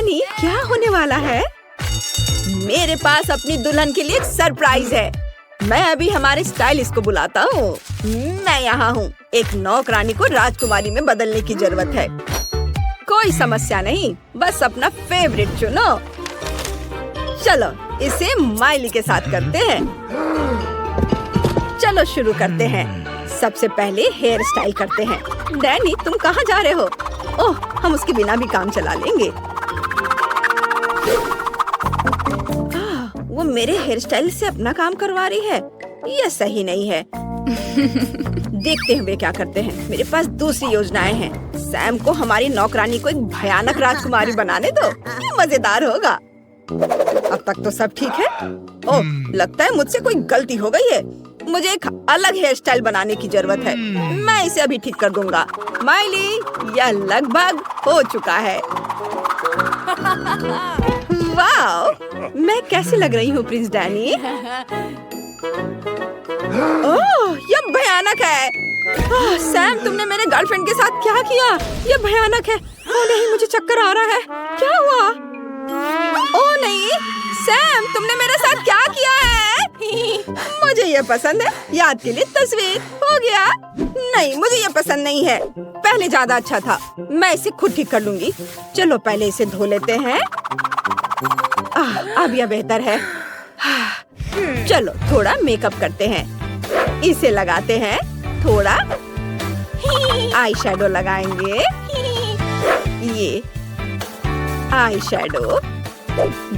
Danny, क्या होने वाला है? मेरे पास अपनी दुल्हन के लिए एक सरप्राइज है। मैं अभी हमारे स्टाइलिस्ट को बुलाता हूँ। मैं यहाँ हूँ। एक नौकरानी को राजकुमारी में बदलने की जरूरत है। कोई समस्या नहीं, बस अपना फेवरेट चुनो। चलो इसे माइली के साथ करते हैं। चलो शुरू करते हैं। सबसे पहले हेयर स्टाइल करते हैं। डैनी, तुम कहाँ जा रहे हो? ओह, हम उसके बिना भी काम चला लेंगे। वो मेरे हेयर स्टाइल से अपना काम करवा रही है। यह सही नहीं है। देखते हैं वे क्या करते हैं। मेरे पास दूसरी योजनाएं हैं। सैम को हमारी नौकरानी को एक भयानक राजकुमारी बनाने दो। ये मजेदार होगा। अब तक तो सब ठीक है। ओह, लगता है मुझसे कोई गलती हो गई है। मुझे एक अलग हेयर स्टाइल बनाने की जरूरत है। मैं इसे अभी ठीक कर दूंगा। माइली, यह लगभग हो चुका है। वाह, मैं कैसी लग रही हूँ प्रिंस डैनी? ओह, यह भयानक है। सैम, तुमने मेरे गर्लफ्रेंड के साथ क्या किया? यह भयानक है। ओह नहीं, मुझे चक्कर आ रहा है। क्या हुआ? ओह नहीं, सैम, तुमने मेरे साथ क्या किया है? मुझे ये पसंद है। याद के लिए तस्वीर। हो गया। नहीं, मुझे ये पसंद नहीं है। पहले ज्यादा अच्छा था। मैं इसे खुद ठीक कर लूंगी। चलो पहले इसे धो लेते हैं। अब यह बेहतर है। चलो थोड़ा मेकअप करते हैं। इसे लगाते हैं। थोड़ा आई शैडो लगाएंगे। ये आई शैडो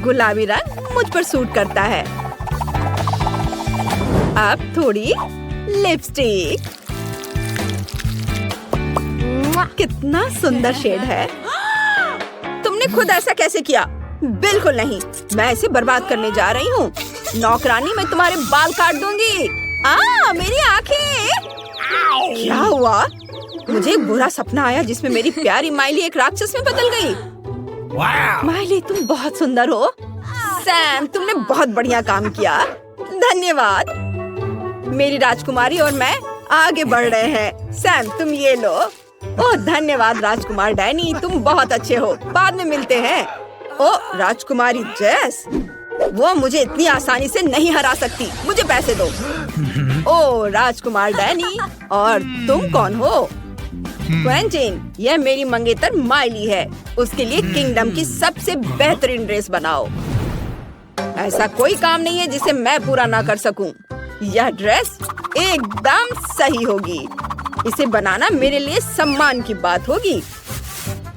गुलाबी रंग मुझ पर सूट करता है। अब थोड़ी लिपस्टिक। कितना सुंदर शेड है। तुमने खुद ऐसा कैसे किया? बिल्कुल नहीं, मैं इसे बर्बाद करने जा रही हूँ। नौकरानी, मैं तुम्हारे बाल काट दूंगी। मेरी आँखें! क्या हुआ? मुझे एक बुरा सपना आया जिसमें मेरी प्यारी माइली एक राक्षस में बदल गई। माइली, तुम बहुत सुंदर हो। सैम, तुमने बहुत बढ़िया काम किया। धन्यवाद। मेरी राजकुमारी और मैं आगे बढ़ रहे हैं। सैम, तुम ये लो। ओह धन्यवाद राजकुमार डैनी, तुम बहुत अच्छे हो। बाद में मिलते हैं। ओह राजकुमारी जेस, वो मुझे इतनी आसानी से नहीं हरा सकती। मुझे पैसे दो। ओह राजकुमार डैनी, और तुम कौन हो? क्वेंटिन, यह मेरी मंगेतर माइली है। उसके लिए किंगडम की सबसे बेहतरीन ड्रेस बनाओ। ऐसा कोई काम नहीं है जिसे मैं पूरा ना कर सकूं। यह ड्रेस एकदम सही होगी। इसे बनाना मेरे लिए सम्मान की बात होगी।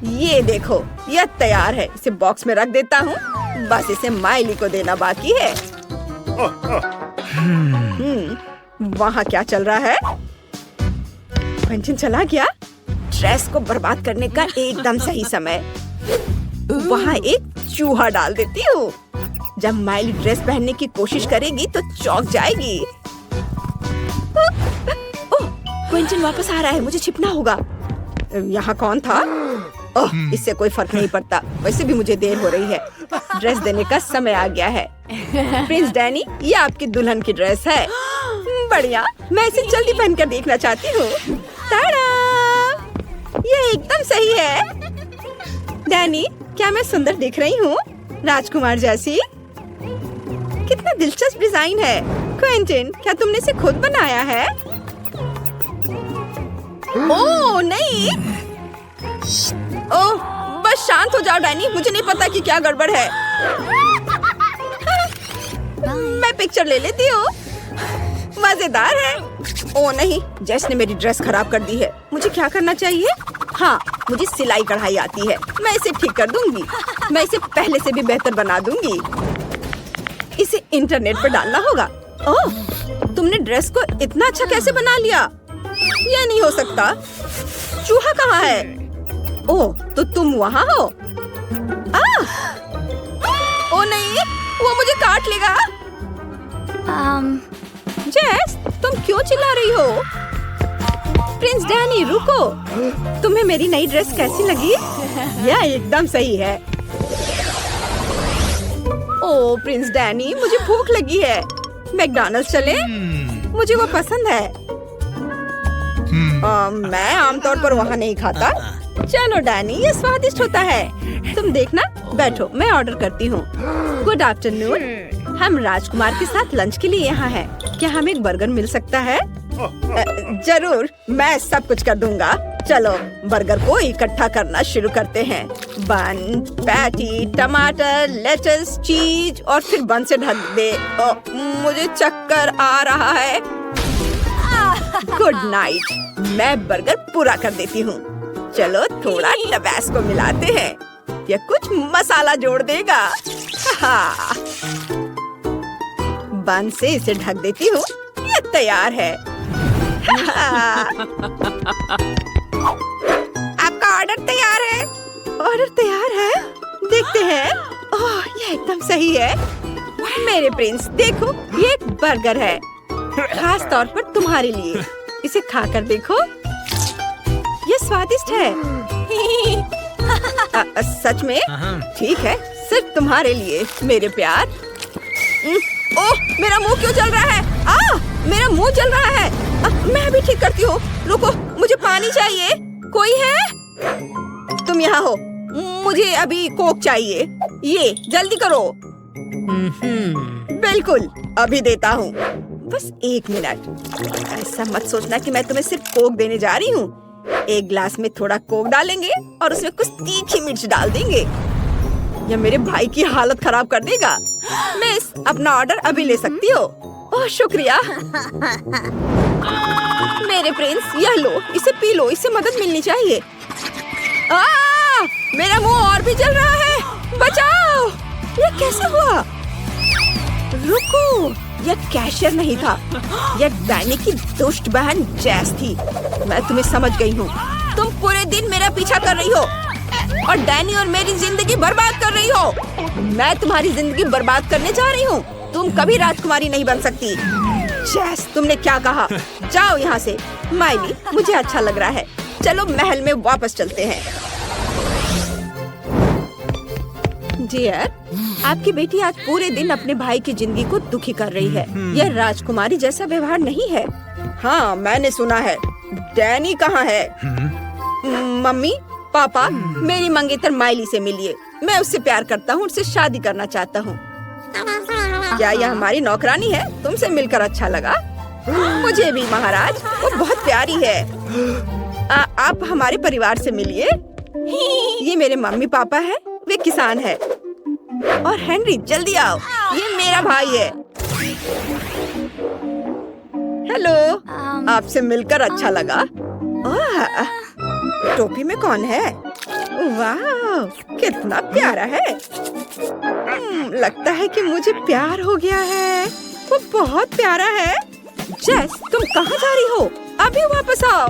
ये देखो, यह तैयार है। इसे बॉक्स में रख देता हूँ। बस इसे माइली को देना बाकी है। वहाँ क्या चल रहा है? क्वेंटिन चला गया। ड्रेस को बर्बाद करने का एकदम सही समय। वहाँ एक चूहा डाल देती हूँ। जब माइली ड्रेस पहनने की कोशिश करेगी तो चौंक जाएगी। ओह, क्वेंटिन वापस आ रहा है। मुझे छिपना होगा। यहाँ कौन था? ओह, इससे कोई फर्क नहीं पड़ता। वैसे भी मुझे देर हो रही है। ड्रेस देने का समय आ गया है। प्रिंस डैनी, ये आपकी दुल्हन की ड्रेस है। बढ़िया, मैं इसे जल्दी पहनकर देखना चाहती हूँ। ताड़ा! ये एकदम सही है। डैनी, क्या मैं सुंदर दिख रही हूँ? राजकुमार जैसी। कितना दिलचस्प डिजाइन है। क्वेंटिन, क्या तुमने इसे खुद बनाया है? ओह नहीं! ओह, बस शांत हो जाओ डैनी। मुझे नहीं पता कि क्या गड़बड़ है। मैं पिक्चर ले लेती हूँ। मजेदार है। ओह नहीं, जेस ने मेरी ड्रेस खराब कर दी है। मुझे क्या करना चाहिए? हाँ, मुझे सिलाई कढ़ाई आती है। मैं इसे ठीक कर दूंगी। मैं इसे पहले से भी बेहतर बना दूंगी। इसे इंटरनेट पर डालना होगा। ओह, तुमने ड्रेस को इतना अच्छा कैसे बना लिया? यह नहीं हो सकता। चूहा कहाँ है? ओह, तो तुम वहाँ हो? ओह नहीं, वो मुझे काट लेगा। जेस, तुम क्यों चिल्ला रही हो? प्रिंस डैनी, रुको। तुम्हें मेरी नई ड्रेस कैसी लगी? यह एकदम सही है। ओह प्रिंस डैनी, मुझे भूख लगी है। मैकडॉनल्ड्स चले? मुझे वो पसंद है। मैं आमतौर पर वहाँ नहीं खाता। चलो डैनी, ये स्वादिष्ट होता है। तुम देखना, बैठो, मैं ऑर्डर करती हूँ। गुड आफ्टरनून, हम राजकुमार के साथ लंच के लिए यहाँ हैं। क्या हमें एक बर्गर मिल सकता है? जरूर, मैं सब कुछ कर दूंगा। चलो बर्गर को इकट्ठा करना शुरू करते हैं। बन, पैटी, टमाटर, लेटस, चीज और फिर बन से ढक दे। मुझे चक्कर आ रहा है। गुड नाइट, मैं बर्गर पूरा कर देती हूँ। चलो थोड़ा टबैस्को मिलाते हैं, या कुछ मसाला जोड़ देगा। बन से इसे ढक देती हूँ, ये तैयार है। आपका ऑर्डर तैयार है। ऑर्डर तैयार है, देखते हैं। ओह, ये एकदम सही है। मेरे प्रिंस, देखो, ये एक बर्गर है, खास तौर पर तुम्हारे लिए। इसे खाकर देखो, ये स्वादिष्ट है। सच में? ठीक है, सिर्फ तुम्हारे लिए मेरे प्यार। ओह, मेरा मुंह क्यों जल रहा है? मेरा मुंह जल रहा है। मैं अभी ठीक करती हूँ। रुको, मुझे पानी चाहिए। कोई है? तुम यहाँ हो, मुझे अभी कोक चाहिए। ये जल्दी करो। बिल्कुल, अभी देता हूँ। बस 1 मिनट। ऐसा मत सोचना कि मैं तुम्हें सिर्फ कोक देने जा रही हूँ। एक ग्लास में थोड़ा कोक डालेंगे और उसमें कुछ तीखी मिर्च डाल देंगे। यह मेरे भाई की हालत खराब कर देगा। मिस, अपना ऑर्डर अभी ले सकती हो। ओह, शुक्रिया। मेरे प्रिंस, यह लो, इसे पी लो, इससे मदद मिलनी चाहिए। मेरा मुंह और भी जल रहा है। बचाओ! यह कैसे हुआ? रुको, यह कैशियर नहीं था, यह डैनी की दुष्ट बहन जैस थी। मैं तुम्हें समझ गई हूँ। तुम पूरे दिन मेरा पीछा कर रही हो और डैनी और मेरी जिंदगी बर्बाद कर रही हो। मैं तुम्हारी जिंदगी बर्बाद करने जा रही हूँ। तुम कभी राजकुमारी नहीं बन सकती। जैस, तुमने क्या कहा? जाओ यहाँ से। माइली, मुझे अच्छा लग रहा है। चलो महल में वापस चलते हैं। डियर, आपकी बेटी आज पूरे दिन अपने भाई की जिंदगी को दुखी कर रही है। यह राजकुमारी जैसा व्यवहार नहीं है। हाँ, मैंने सुना है। डैनी कहाँ है? मम्मी, पापा, मेरी मंगेतर माइली से मिलिए। मैं उससे प्यार करता हूँ, उससे शादी करना चाहता हूँ। क्या यह हमारी नौकरानी है? तुमसे मिलकर अच्छा लगा। मुझे भी महाराज, वो बहुत प्यारी है। आप हमारे परिवार से मिलिए। ये मेरे मम्मी पापा है, वे किसान है। और हेनरी, जल्दी आओ, ये मेरा भाई है। हेलो, आपसे मिलकर अच्छा लगा। टोपी में कौन है? वाह, कितना प्यारा है। लगता है कि मुझे प्यार हो गया है। वो बहुत प्यारा है। जेस, तुम कहाँ जा रही हो? अभी वापस आओ।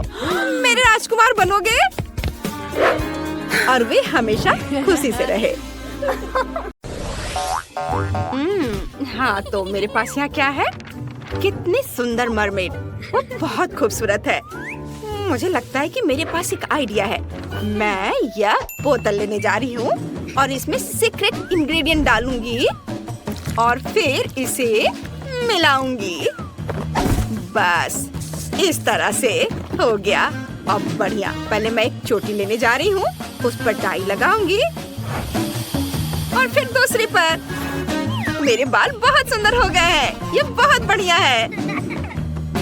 मेरे राजकुमार बनोगे और वे हमेशा खुशी से रहे। हाँ, तो मेरे पास यहाँ क्या है? कितनी सुंदर मरमेड। वो बहुत खूबसूरत है। मुझे लगता है कि मेरे पास एक आइडिया है। मैं यह बोतल लेने जा रही हूँ और इसमें सीक्रेट इंग्रेडिएंट डालूंगी और फिर इसे मिलाऊंगी। बस इस तरह से हो गया। अब बढ़िया। पहले मैं एक चोटी लेने जा रही हूँ, उस पर टाई लगाऊंगी और फिर दूसरी पर। मेरे बाल बहुत सुंदर हो गए हैं। ये बहुत बढ़िया है।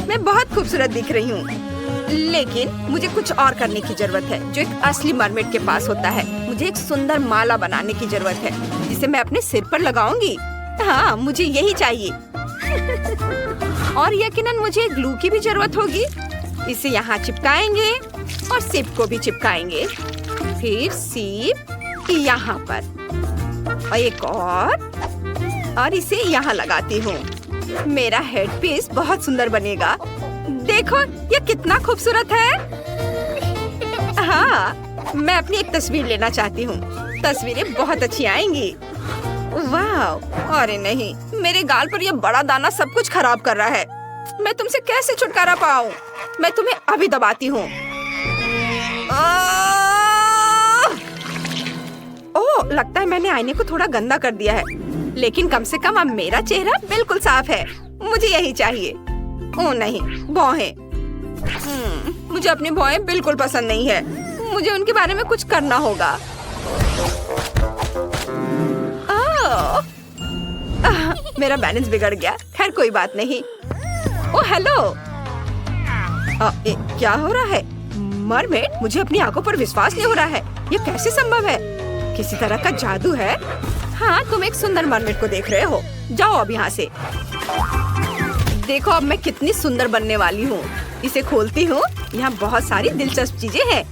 मैं बहुत खूबसूरत दिख रही हूँ। लेकिन मुझे कुछ और करने की जरूरत है, जो एक असली मरमेड के पास होता है। मुझे एक सुंदर माला बनाने की जरूरत है, जिसे मैं अपने सिर पर लगाऊंगी। हाँ, मुझे यही चाहिए। और यकीनन मुझे ग्लू की भी जरूरत होगी। इसे यहाँ चिपकाएंगे और सिप को भी चिपकाएंगे। फिर सिप यहाँ पर और एक और इसे यहाँ लगाती हूँ। मेरा हेड पीस बहुत सुंदर बनेगा। देखो, ये कितना खूबसूरत है। हाँ, मैं अपनी एक तस्वीर लेना चाहती हूँ। तस्वीरें बहुत अच्छी आएंगी। वाह! अरे नहीं, मेरे गाल पर यह बड़ा दाना सब कुछ खराब कर रहा है। मैं तुमसे कैसे छुटकारा पाऊँ? मैं तुम्हें अभी दबाती हूँ। ओह, लगता है मैंने आईने को थोड़ा गंदा कर दिया है। लेकिन कम से कम अब मेरा चेहरा बिल्कुल साफ है। मुझे यही चाहिए। ओह नहीं, भौहें। मुझे अपनी भौहें बिल्कुल पसंद नहीं है। मुझे उनके बारे में कुछ करना होगा। मेरा बैलेंस बिगड़ गया। खैर कोई बात नहीं। ओ हेलो। क्या हो रहा है? मरमेड, मुझे अपनी आंखों पर विश्वास नहीं हो रहा है। ये कैसे संभव है? किसी तरह का जादू है। हाँ, तुम एक सुंदर मरमेड को देख रहे हो। जाओ अब यहाँ से। देखो अब मैं कितनी सुंदर बनने वाली हूँ। इसे खोलती हूँ। यहाँ बहुत सारी दिलचस्प चीजें हैं।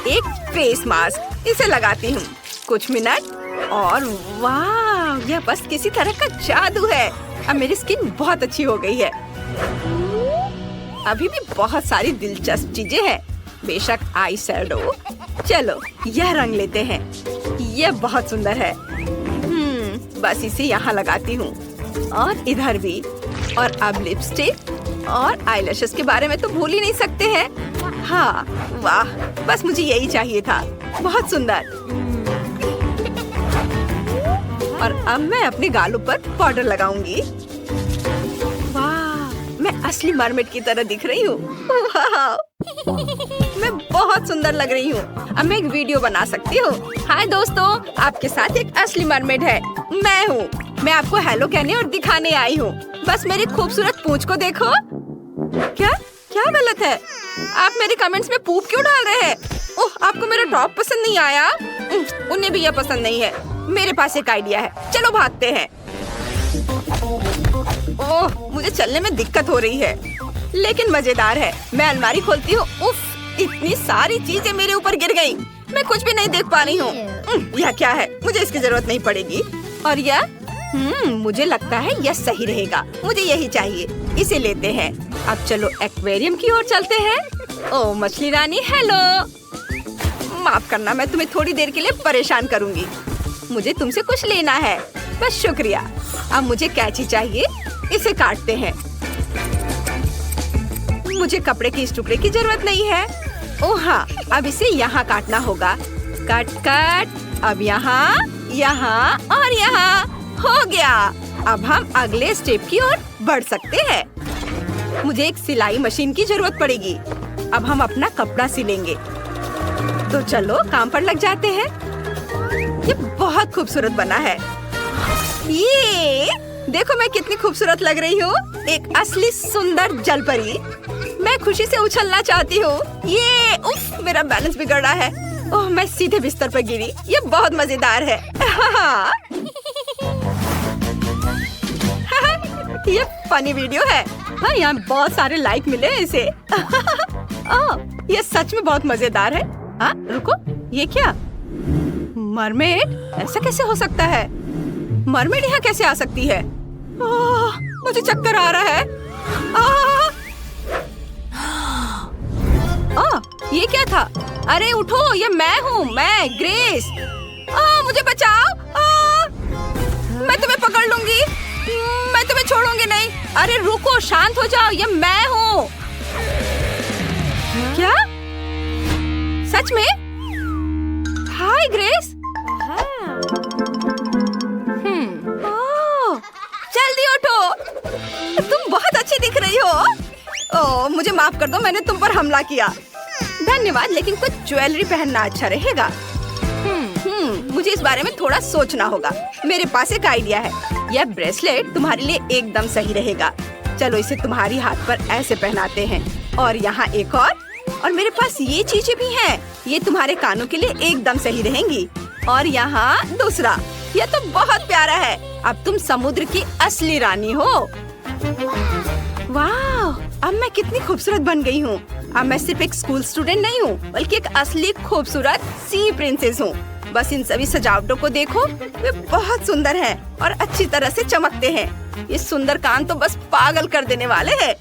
एक फेस मास्क, इसे लगाती हूँ। कुछ मिनट और वाह, यह बस किसी तरह का जादू है। अब मेरी स्किन बहुत अच्छी हो गई है। अभी भी बहुत सारी दिलचस्प चीजें हैं। बेशक आई शैडो। चलो यह रंग लेते हैं। यह बहुत सुंदर है। बस इसे यहाँ लगाती हूँ और इधर भी। और अब लिपस्टिक और आईलैशेस के बारे में तो भूल ही नहीं सकते हैं। हाँ वाह, बस मुझे यही चाहिए था। बहुत सुंदर। और अब मैं अपने गालों पर पाउडर लगाऊंगी। वाह, मैं असली मरमेड की तरह दिख रही हूँ। मैं बहुत सुंदर लग रही हूँ। अब मैं एक वीडियो बना सकती हूँ। हाय दोस्तों, आपके साथ एक असली मरमेड है। मैं हूँ। मैं आपको हेलो कहने और दिखाने आई हूँ। बस मेरी खूबसूरत पूंछ को देखो। क्या क्या गलत है? आप मेरे कमेंट्स में पूप क्यों डाल रहे हैं? ओह, आपको मेरा टॉप पसंद नहीं आया? उन्हें भी यह पसंद नहीं है। मेरे पास एक आइडिया है। चलो भागते हैं। ओह, मुझे चलने में दिक्कत हो रही है, लेकिन मजेदार है। मैं अलमारी खोलती हूँ। उफ, इतनी सारी चीजें मेरे ऊपर गिर गई। मैं कुछ भी नहीं देख पा रही हूँ। यह क्या है? मुझे इसकी जरूरत नहीं पड़ेगी। और यह मुझे लगता है यह सही रहेगा। मुझे यही चाहिए। इसे लेते हैं। अब चलो एक्वेरियम की ओर चलते हैं। ओह मछली रानी, हेलो। माफ करना, मैं तुम्हें थोड़ी देर के लिए परेशान करूंगी। मुझे तुमसे कुछ लेना है। बस शुक्रिया। अब मुझे कैंची चाहिए। इसे काटते हैं। मुझे कपड़े के इस टुकड़े की जरूरत नहीं है। ओह हाँ, अब इसे यहाँ काटना होगा। Cut cut. अब यहाँ, यहाँ और यहाँ। हो गया। अब हम अगले स्टेप की ओर बढ़ सकते हैं। मुझे एक सिलाई मशीन की जरूरत पड़ेगी। अब हम अपना कपड़ा सिलेंगे। तो चलो काम पर लग जाते हैं। ये बहुत खूबसूरत बना है। ये देखो मैं कितनी खूबसूरत लग रही हूँ। एक असली सुंदर जलपरी। मैं खुशी से उछलना चाहती हूँ। ये उफ, मेरा बैलेंस बिगड़ रहा है। ओह, मैं सीधे बिस्तर पर गिरी। ये बहुत मजेदार है। ये फनी वीडियो है। हाँ, यहाँ बहुत सारे लाइक मिले इसे। ये सच में बहुत मजेदार है। हाँ रुको, ये क्या? मरमेड? ऐसा कैसे हो सकता है? मरमेड यहाँ कैसे आ सकती है? मुझे चक्कर आ रहा है। ये क्या था? अरे उठो, ये मैं हूँ। मैं ग्रेस। मुझे बचाओ। मैं तुम्हें पकड़ लूंगी। मैं तुम्हें छोड़ूंगी नहीं। अरे रुको, शांत हो जाओ। ये मैं हूँ। क्या? सच में? हाय ग्रेस। जल्दी उठो। तुम बहुत अच्छी दिख रही हो। ओह, मुझे माफ कर दो, मैंने तुम पर हमला किया। धन्यवाद, लेकिन कुछ ज्वेलरी पहनना अच्छा रहेगा। मुझे इस बारे में थोड़ा सोचना होगा। मेरे पास एक आइडिया है। यह ब्रेसलेट तुम्हारे लिए एकदम सही रहेगा। चलो इसे तुम्हारी हाथ पर ऐसे पहनाते हैं। और यहाँ एक और मेरे पास ये चीजें भी हैं। ये तुम्हारे कानों के लिए एकदम सही रहेंगी। और यहाँ दूसरा। यह तो बहुत प्यारा है। अब तुम समुद्र की असली रानी हो। वाह, अब मैं कितनी खूबसूरत बन गई हूँ। अब मैं सिर्फ एक स्कूल स्टूडेंट नहीं हूँ, बल्कि एक असली खूबसूरत सी प्रिंसेस हूँ। बस इन सभी सजावटों को देखो। वे बहुत सुंदर हैं और अच्छी तरह से चमकते हैं। ये सुंदर कान तो बस पागल कर देने वाले हैं।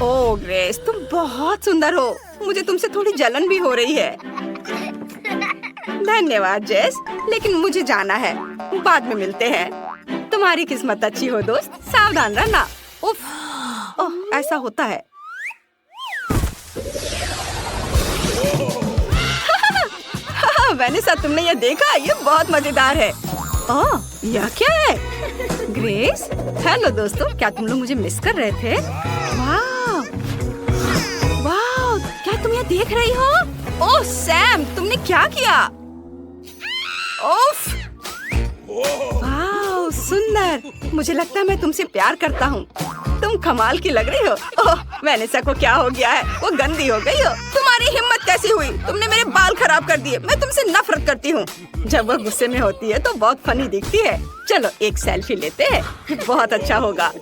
ओह ग्रेस, तुम बहुत सुंदर हो। मुझे तुमसे थोड़ी जलन भी हो रही है। धन्यवाद जेस, लेकिन मुझे जाना है। बाद में मिलते हैं। तुम्हारी किस्मत अच्छी हो दोस्त। सावधान रहना। उफ, ओह, ऐसा होता है। वैनिसा, तुमने ये देखा? ये बहुत मजेदार है। ओह, यह क्या है? ग्रेस, हेलो दोस्तों, क्या तुम लोग मुझे मिस कर रहे थे? वाह, वाह, क्या तुम ये देख रही हो? ओह सैम, तुमने क्या किया? ओफ! वाह, सुंदर। मुझे लगता है मैं तुमसे प्यार करता हूँ। तुम कमाल की लग रही हो। ओह, वैनेसा को क्या हो गया है? वो गंदी हो गई हो। तुम्हारी हिम्मत कैसी हुई? तुमने मेरे बाल खराब कर दिए। मैं तुमसे नफरत करती हूँ। जब वो गुस्से में होती है तो बहुत फनी दिखती है। चलो एक सेल्फी लेते हैं। बहुत अच्छा होगा।